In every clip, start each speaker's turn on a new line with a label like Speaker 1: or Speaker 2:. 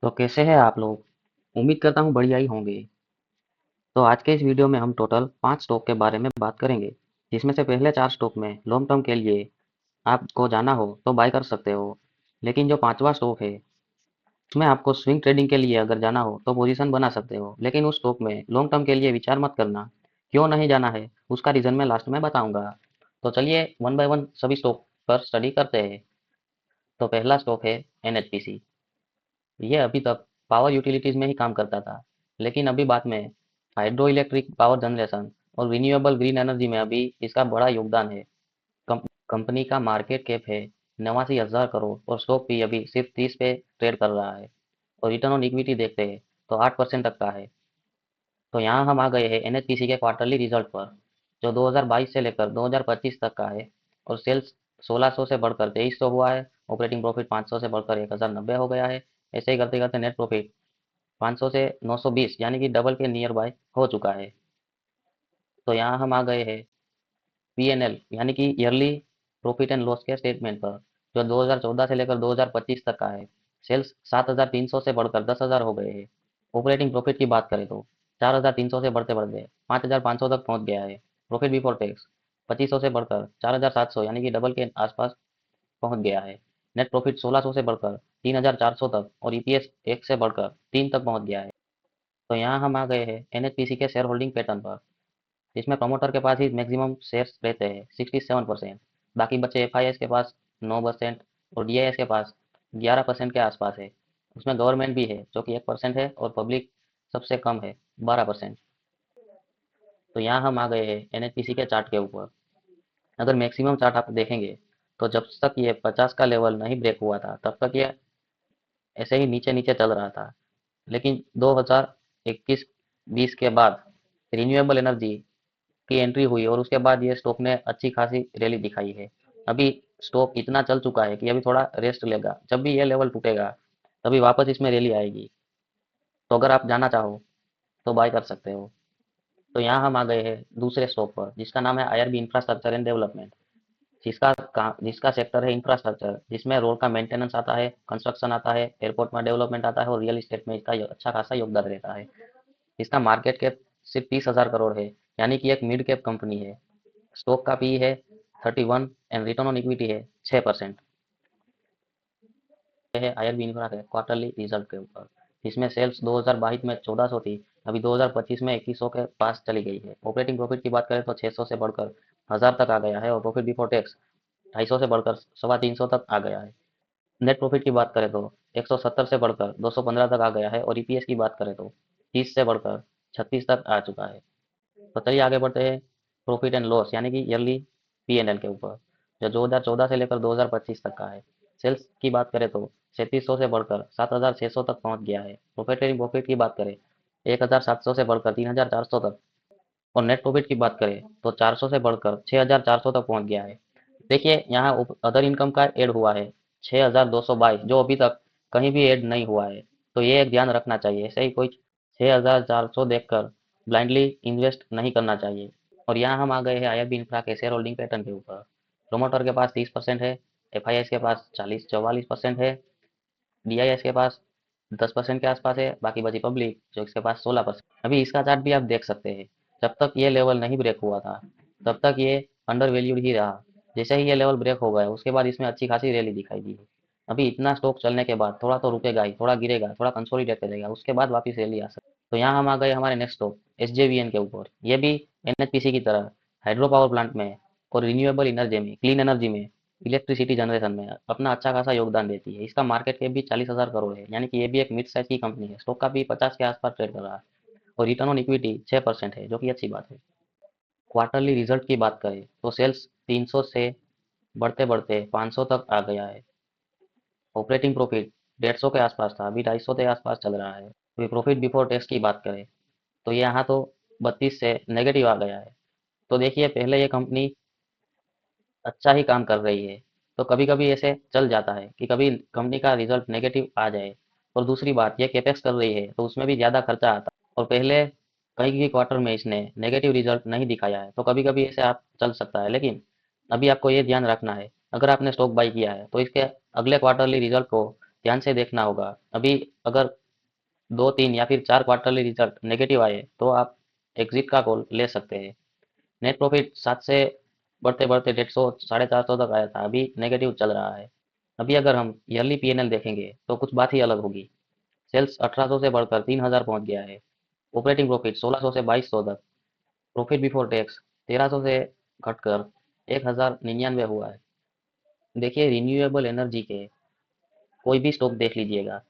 Speaker 1: तो कैसे हैं आप लोग? उम्मीद करता हूँ बढ़िया ही होंगे। तो आज के इस वीडियो में हम टोटल 5 स्टॉक के बारे में बात करेंगे, जिसमें से पहले 4 स्टॉक में लॉन्ग टर्म के लिए आपको जाना हो तो बाय कर सकते हो। लेकिन जो पांचवा स्टॉक है, उसमें आपको स्विंग ट्रेडिंग के लिए अगर जाना हो तो पोजीशन बना सकते हो। लेकिन उस स्टॉक में लॉन्ग टर्म के लिए विचार मत करना। क्यों नहीं जाना है, उसका रीज़न मैं लास्ट में बताऊंगा। तो चलिए वन बाय वन सभी स्टॉक पर स्टडी करते हैं। तो पहला स्टॉक है एनएचपीसी। ये अभी तक पावर यूटिलिटीज में ही काम करता था, लेकिन अभी बाद में हाइड्रो इलेक्ट्रिक पावर जनरेशन और रिन्यूएबल ग्रीन एनर्जी में अभी इसका बड़ा योगदान है। कंपनी का मार्केट कैप है 89,000 करोड़ और स्टॉक भी अभी सिर्फ 30 पे ट्रेड कर रहा है। और रिटर्न ऑन इक्विटी देखते हैं तो 8% तक का है। तो यहाँ हम आ गए हैं एनएचपीसी के क्वार्टरली रिजल्ट पर, जो 2022 से लेकर 2025 तक का है। और सेल्स 1600 से बढ़कर 2300 हुआ है। ऑपरेटिंग प्रॉफिट 500 से बढ़कर 1090 हो गया है। ऐसे ही करते करते नेट प्रॉफिट 500 से 920 यानी कि डबल के नियर बाय हो चुका है। तो यहाँ हम आ गए हैं पीएनएल यानी कि ईयरली प्रॉफिट एंड लॉस के स्टेटमेंट पर, जो 2014 से लेकर 2025 तक का है। सेल्स 7,300 से बढ़कर 10,000 हो गए हैं। ऑपरेटिंग प्रॉफिट की बात करें तो 4,300 से बढ़ते बढ़ते 5,500 तक पहुंच गया है। प्रॉफिट बिफोर टैक्स 2500 से बढ़कर 4,700 यानी कि डबल के आसपास पहुंच गया है। नेट प्रॉफिट 1600 से बढ़कर 3,400 तक और ईपीएस 1 से बढ़कर 3 तक पहुंच गया है। तो यहाँ हम आ गए हैं एनएचपीसी के शेयर होल्डिंग पैटर्न पर, जिसमें प्रमोटर के पास ही मैक्सिमम शेयर्स रहते हैं 67%। बाकी बचे एफआईएस के पास 9% और डीआईएस के पास 11% के आसपास है। उसमें गवर्नमेंट भी है जो कि 1% है और पब्लिक सबसे कम है 12%। तो यहाँ हम आ गए हैं एनएचपीसी के चार्ट के ऊपर। अगर मैक्सिमम चार्ट आप देखेंगे तो जब तक ये 50 का लेवल नहीं ब्रेक हुआ था तब तक ये ऐसे ही नीचे नीचे चल रहा था। लेकिन 2021-20 के बाद रिन्यूएबल एनर्जी की एंट्री हुई और उसके बाद ये स्टॉक ने अच्छी खासी रैली दिखाई है। अभी स्टॉक इतना चल चुका है कि अभी थोड़ा रेस्ट लेगा। जब भी ये लेवल टूटेगा तभी वापस इसमें रैली आएगी। तो अगर आप जाना चाहो तो बाय कर सकते हो। तो यहाँ हम आ गए हैं दूसरे स्टॉक पर, जिसका नाम है आईआरबी इंफ्रास्ट्रक्चर एंड डेवलपमेंट। जिसका सेक्टर है इंफ्रास्ट्रक्चर, जिसमें रोड का मेंटेनेंस आता है, कंस्ट्रक्शन आता है, एयरपोर्ट में डेवलपमेंट आता है और रियल एस्टेट में इसका अच्छा खासा योगदान रहता है। इसका मार्केट कैप सिर्फ 30,000 करोड़ है, यानी कि एक मिड कैप कंपनी है। स्टॉक का पी है 31 एंड रिटर्न ऑन इक्विटी है 6%। यह है आईआरबी इंफ्रा के क्वार्टरली रिजल्ट के ऊपर, जिसमें सेल्स 2022 में 1400 थी, अभी 2025 में 2100 के पास चली गई है। ऑपरेटिंग प्रॉफिट की बात करें तो 600 से बढ़कर 1000 तक आ गया है और प्रॉफिट बिफोर टैक्स 250 से बढ़कर 325 तक आ गया है। नेट प्रॉफिट की बात करें तो 170 से बढ़कर 215 तक आ गया है और ईपीएस की बात करें तो 30 से बढ़कर 36 तक आ चुका है। तो चलिए आगे बढ़ते हैं प्रॉफिट एंड लॉस यानी कि ईयरली पीएनएल के ऊपर, जो 2014 से लेकर 2025 तक का है। सेल्स की बात करें तो 3700 से बढ़कर 7600 तक पहुंच गया है। ऑपरेटिंग प्रॉफिट की बात करें 1700 से बढ़कर 3400 तक। और नेट प्रॉफिट की बात करें तो 400 से बढ़कर 6400 तक पहुंच गया है। देखिए यहाँ अदर इनकम का ऐड हुआ है 6222, जो अभी तक कहीं भी ऐड नहीं हुआ है। तो ये एक ध्यान रखना चाहिए, ऐसे ही कोई 6400 देखकर ब्लाइंडली इन्वेस्ट नहीं करना चाहिए। और यहाँ हम आ गए हैं आईआरबी इंफ्रा के शेयर होल्डिंग पैटर्न के ऊपर। प्रोमोटर के पास 30% है, एफआईएस के पास 44% है, डीआईएस के पास 10% के आसपास है, बाकी बची पब्लिक जो इसके पास 16%। अभी इसका चार्ट भी आप देख सकते हैं। जब तक ये लेवल नहीं ब्रेक हुआ था तब तक ये अंडर वैल्यूड ही रहा। जैसे ही ये लेवल ब्रेक हो गया उसके बाद इसमें अच्छी खासी रैली दिखाई दी है। अभी इतना स्टॉक चलने के बाद थोड़ा तो रुकेगा ही, थोड़ा गिरेगा, थोड़ा कंसोलिडेट करेगा, उसके बाद वापस रैली आ सकती है। तो यहाँ हम आ गए हमारे नेक्स्ट स्टॉक एसजेवीएन के ऊपर। ये भी एनएचपीसी की तरह हाइड्रो पावर प्लांट में और रिन्यूएबल एनर्जी में, क्लीन एनर्जी में, इलेक्ट्रिसिटी जनरेशन में अपना अच्छा खासा योगदान देती है। इसका मार्केट कैप भी 40,000 करोड़ है, यानी कि ये भी एक मिड साइज की कंपनी है। स्टॉक का भी 50 के आसपास ट्रेड कर रहा है और रिटर्न ऑन इक्विटी 6% है, जो कि अच्छी बात है। क्वार्टरली रिजल्ट की बात करें तो सेल्स 300 से बढ़ते बढ़ते 500 तक आ गया है। ऑपरेटिंग प्रॉफिट 150 के आसपास था, अभी 250 के आसपास चल रहा है। अभी प्रॉफिट बिफोर टैक्स की बात करें तो ये यहाँ तो 32 से नेगेटिव आ गया है। तो देखिए पहले ये कंपनी अच्छा ही काम कर रही है, तो कभी कभी ऐसे चल जाता है कि कभी कंपनी का रिजल्ट नेगेटिव आ जाए। और दूसरी बात ये कैपेक्स कर रही है तो उसमें भी ज़्यादा खर्चा आता है और पहले कई भी क्वार्टर में इसने नेगेटिव रिजल्ट नहीं दिखाया है। तो कभी कभी ऐसे आप चल सकता है, लेकिन अभी आपको ये ध्यान रखना है, अगर आपने स्टॉक बाई किया है तो इसके अगले क्वार्टरली रिजल्ट को ध्यान से देखना होगा। अभी अगर 2, 3 या फिर 4 क्वार्टरली रिजल्ट नेगेटिव आए तो आप एग्जिट का कॉल ले सकते हैं। नेट प्रॉफिट 7 से बढ़ते बढ़ते 150 450 तक आया था, अभी नेगेटिव चल रहा है। अभी अगर हम ईयरली पीएनएल देखेंगे तो कुछ बात ही अलग होगी। सेल्स 1800 से बढ़कर 3000 पहुंच गया है। ऑपरेटिंग प्रॉफिट 1600 से 2200 तक। प्रॉफिट बिफोर टैक्स 1300 से घटकर 1099 हुआ है। देखिए रिन्यूएबल एनर्जी के कोई भी स्टॉक देख लीजिएगा,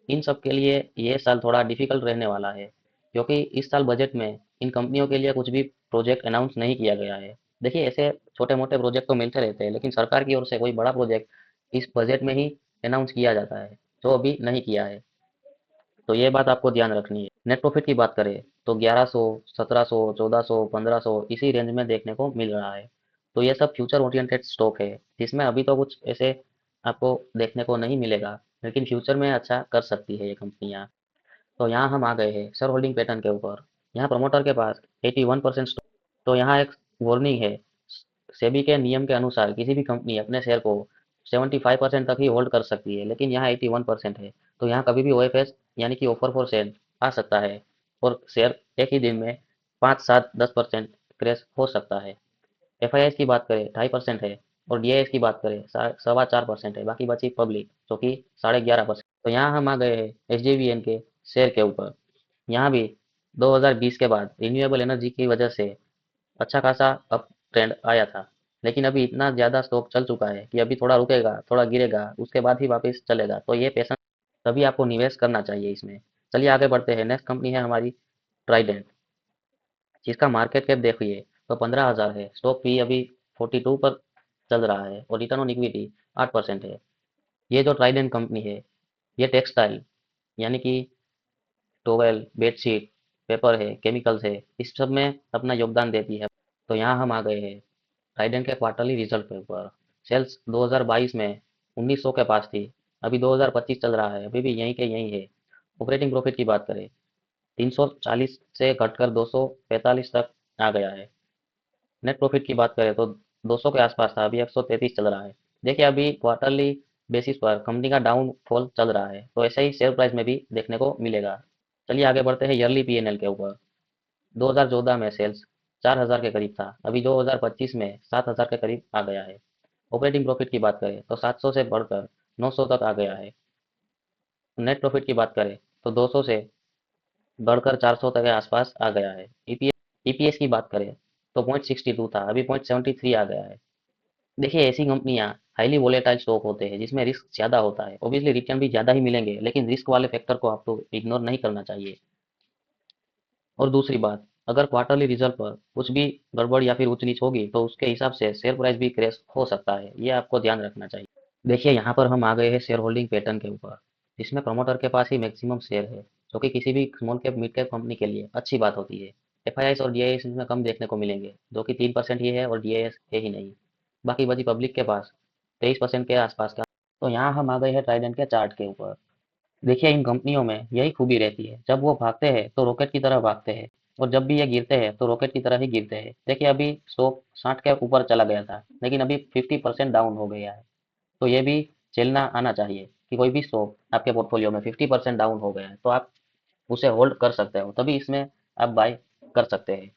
Speaker 1: इन सब के लिए ये साल थोड़ा डिफिकल्ट रहने वाला है, क्योंकि इस साल बजट में इन कंपनियों के लिए कुछ भी प्रोजेक्ट अनाउंस नहीं किया गया है। देखिए ऐसे छोटे मोटे प्रोजेक्ट तो मिलते रहते हैं, लेकिन सरकार की ओर से कोई बड़ा प्रोजेक्ट इस बजट में ही अनाउंस किया जाता है, जो अभी नहीं किया है। तो ये बात आपको ध्यान रखनी है। नेट प्रॉफिट की बात करें तो 1100, 1700, 1400, 1500 इसी रेंज में देखने को मिल रहा है। तो ये सब फ्यूचर ओरिएंटेड स्टॉक है, जिसमें अभी तो कुछ ऐसे आपको देखने को नहीं मिलेगा, लेकिन फ्यूचर में अच्छा कर सकती है ये कंपनियां। तो यहाँ हम आ गए हैं शेयर होल्डिंग पैटर्न के ऊपर। यहाँ प्रमोटर के पास 81% स्टॉक। तो यहाँ एक वार्निंग है, सेबी के नियम के अनुसार किसी भी कंपनी अपने शेयर को 75% तक ही होल्ड कर सकती है, लेकिन यहाँ 81% है। तो यहाँ कभी भी ओएफएस यानी कि ऑफर फॉर सेल आ सकता है, और शेयर एक ही दिन में 5, 7, 10% क्रैश हो सकता है। एफआईआई की बात करें 2.5% है, और डीआईएस की बात करें 4.25% है। बाकी बची पब्लिक जो कि 11.5%। तो यहाँ हम आ गए हैं एसजेवीएन के शेयर के ऊपर। यहाँ भी 2020 के बाद रिन्यूएबल एनर्जी की वजह से अच्छा खासा अप ट्रेंड आया था, लेकिन अभी इतना ज़्यादा स्टॉक चल चुका है कि अभी थोड़ा रुकेगा, थोड़ा गिरेगा, उसके बाद ही वापस चलेगा। तो ये पेशेंस, तभी आपको निवेश करना चाहिए इसमें। चलिए आगे बढ़ते हैं। नेक्स्ट कंपनी है हमारी ट्राइडेंट, जिसका मार्केट कैप देखिए तो 15,000 है। स्टॉक भी अभी 42 पर चल रहा है, और रिटर्न ऑन इक्विटी 8% है। ये जो ट्राइडेंट कंपनी है, ये टेक्सटाइल यानी कि टॉवेल, बेडशीट, पेपर है, केमिकल्स है, इस सब में अपना योगदान देती है। तो यहाँ हम आ गए हैं ट्राइडेंट के क्वार्टरली रिजल्ट के ऊपर। सेल्स 2022 में 1900 के पास थी, अभी 2025 चल रहा है, अभी भी यहीं के यहीं है। ऑपरेटिंग प्रॉफिट की बात करें 340 से घटकर 245 तक आ गया है। नेट प्रॉफिट की बात करें तो 200 के आसपास था, अभी 133 चल रहा है। देखिए अभी क्वार्टरली बेसिस पर कंपनी का डाउनफॉल चल रहा है, तो ऐसे ही शेयर प्राइस में भी देखने को मिलेगा। चलिए आगे बढ़ते हैं ईयरली पीएनएल के ऊपर। 2014 में सेल्स 4000 के करीब था, अभी 2025 में 7000 के करीब आ गया है। ऑपरेटिंग प्रॉफिट की बात करें तो 700 से बढ़कर 900 तक आ गया है। नेट प्रॉफिट की बात करें तो 200 से बढ़कर 400 तक के आसपास आ गया है। ईपीएस की बात करें तो 0.62 था, अभी 0.73 आ गया है। देखिए ऐसी कंपनियां हाईली वोलेटाइल स्टॉक होते हैं, जिसमें रिस्क ज्यादा होता है। ऑब्वियसली रिटर्न भी ज्यादा ही मिलेंगे, लेकिन रिस्क वाले फैक्टर को आपको इग्नोर नहीं करना चाहिए। और दूसरी बात, अगर क्वार्टरली रिजल्ट पर कुछ भी गड़बड़ या फिर ऊंच नीच होगी तो उसके हिसाब से शेयर प्राइस भी क्रैश हो सकता है, ये आपको ध्यान रखना चाहिए। देखिए यहाँ पर हम आ गए हैं शेयर होल्डिंग पैटर्न के ऊपर, जिसमें प्रमोटर के पास ही मैक्सिमम शेयर है, जो कि किसी भी small cap mid cap company के लिए अच्छी बात होती है। एफआईआई और डीआईएस इसमें कम देखने को मिलेंगे, जो कि 3% ही है, और डीआईएस है ही नहीं। बाकी बची पब्लिक के पास 23% के आसपास का। तो यहाँ हम आ गए हैं ट्राइडेंट के चार्ट के ऊपर। देखिए इन कंपनियों में यही खूबी रहती है, जब वो भागते हैं तो रॉकेट की तरह भागते हैं, और जब भी ये गिरते हैं तो रॉकेट की तरह ही गिरते हैं। देखिए अभी स्टॉक 60 के ऊपर चला गया था, लेकिन अभी 50% डाउन हो गया है। तो ये भी झेलना आना चाहिए कि कोई भी स्टॉक आपके पोर्टफोलियो में 50% डाउन हो गया है तो आप उसे होल्ड कर सकते हो, तभी इसमें आप बाय कर सकते हैं।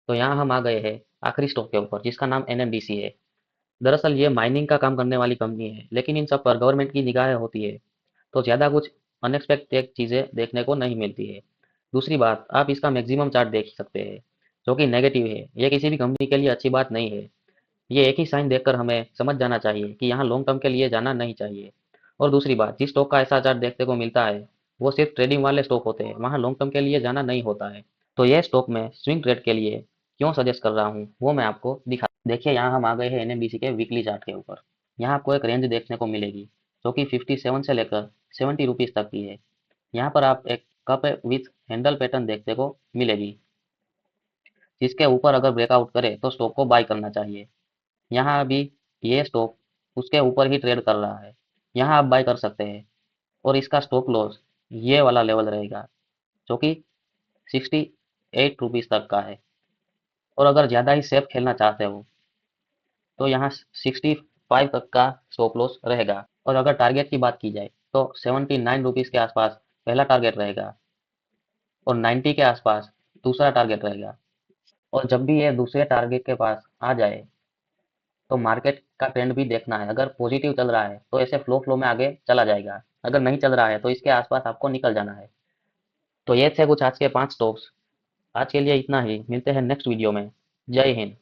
Speaker 1: तो यहाँ हम आ गए हैं आखिरी स्टॉक के ऊपर, जिसका नाम एनएमडीसी है। दरअसल ये माइनिंग का काम करने वाली कंपनी है, लेकिन इन सब पर गवर्नमेंट की निगाहें होती है, तो ज़्यादा कुछ अनएक्सपेक्टेड चीज़ें देखने को नहीं मिलती है। दूसरी बात, आप इसका मैक्सिमम चार्ट देख सकते हैं, जो कि नेगेटिव है। ये किसी भी कंपनी के लिए अच्छी बात नहीं है। ये एक ही साइन देखकर हमें समझ जाना चाहिए कि यहाँ लॉन्ग टर्म के लिए जाना नहीं चाहिए। और दूसरी बात, जिस स्टॉक का ऐसा चार्ट देखने को मिलता है वो सिर्फ ट्रेडिंग वाले स्टॉक होते हैं, वहाँ लॉन्ग टर्म के लिए जाना नहीं होता है। तो ये स्टॉक मैं स्विंग ट्रेड के लिए क्यों सजेस्ट कर रहा हूँ वो मैं आपको दिखा। देखिए यहाँ हम आ गए हैं एनएमडीसी के वीकली चार्ट के ऊपर। यहाँ आपको एक रेंज देखने को मिलेगी, जो कि 57 से लेकर 70 रुपीज़ तक की है। यहाँ पर आप एक कप विथ हैंडल पैटर्न देखने को मिलेगी, जिसके ऊपर अगर ब्रेकआउट करे तो स्टॉक को बाय करना चाहिए। यहाँ अभी ये स्टॉक उसके ऊपर ही ट्रेड कर रहा है, यहाँ आप बाय कर सकते हैं। और इसका स्टॉप लॉस ये वाला लेवल रहेगा, जो कि 68 रुपीज़ तक का है। और अगर ज़्यादा ही सेफ खेलना चाहते हो तो यहाँ 65 तक का स्टॉप लॉस रहेगा। और अगर टारगेट की बात की जाए तो 79 रुपीज़ के आसपास पहला टारगेट रहेगा और 90 के आसपास दूसरा टारगेट रहेगा। और जब भी ये दूसरे टारगेट के पास आ जाए तो मार्केट का ट्रेंड भी देखना है। अगर पॉजिटिव चल रहा है तो ऐसे फ्लो फ्लो में आगे चला जाएगा, अगर नहीं चल रहा है तो इसके आसपास आपको निकल जाना है। तो ये थे कुछ आज के 5 स्टॉक्स। आज के लिए इतना ही, मिलते हैं नेक्स्ट वीडियो में। जय हिंद।